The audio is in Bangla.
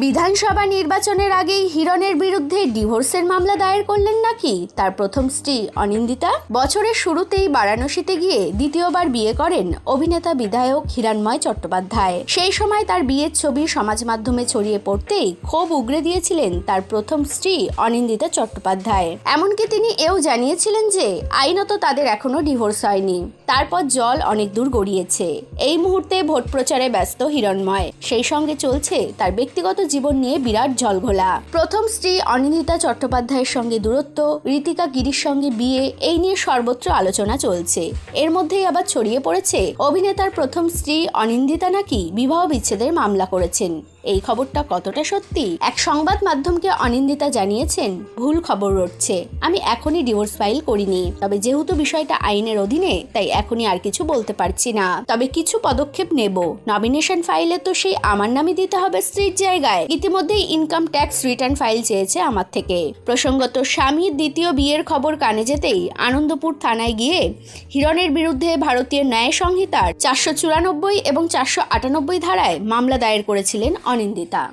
বিধানসভা নির্বাচনের আগেই হিরণের বিরুদ্ধে ডিভোর্সের মামলা দায়ের করলেন নাকি তার প্রথম স্ত্রী অনিন্দিতা। বছরের শুরুতেই বারাণসীতে গিয়ে দ্বিতীয়বার বিয়ে করেন অভিনেতা বিধায়ক হিরণময় চট্টোপাধ্যায়। সেই সময় তার বিয়ের ছবি সমাজ মাধ্যমে ছড়িয়ে পড়তেই ক্ষোভ উগরে দিয়েছিলেন তার প্রথম স্ত্রী অনিন্দিতা চট্টোপাধ্যায়। এমনকি তিনি এও জানিয়েছিলেন যে আইনত তাদের এখনো ডিভোর্স হয়নি। তারপর জল অনেক দূর গড়িয়েছে। এই মুহূর্তে ভোট প্রচারে ব্যস্ত হিরণময়, সেই সঙ্গে চলছে তার ব্যক্তিগত জীবন নিয়ে বিরাট জলঘোলা। প্রথম স্ত্রী অনিন্দিতা চট্টোপাধ্যায়ের সঙ্গে দূরত্ব, ঋতিকা গিরির সঙ্গে বিয়ে, এই নিয়ে সর্বত্র আলোচনা চলছে। এর মধ্যেই আবার ছড়িয়ে পড়েছে অভিনেতার প্রথম স্ত্রী অনিন্দিতা নাকি বিবাহ বিচ্ছেদের মামলা করেছেন। এই খবরটা কতটা সত্যি? এক সংবাদ মাধ্যমকে অনিন্দিতা জানিয়েছেন, ভুল খবর রটছে, আমি এখনই ডিভোর্স ফাইল করিনি। তবে যেহেতু বিষয়টা আইনের অধীনে, তাই এখনই আর কিছু বলতে পারছি না। তবে কিছু পদক্ষেপ নেব। নমিনেশন ফাইলে তো সেই আমার নামই দিতে হবে স্ত্রীর জায়গায়। ইতিমধ্যেই ইনকাম ট্যাক্স রিটার্ন ফাইল চেয়েছে আমার থেকে। প্রসঙ্গত, স্বামীর দ্বিতীয় বিয়ের খবর কানে যেতেই আনন্দপুর থানায় গিয়ে হিরণের বিরুদ্ধে ভারতীয় ন্যায় সংহিতার 494 এবং 498 ধারায় মামলা দায়ের করেছিলেন অনিন্দিতা।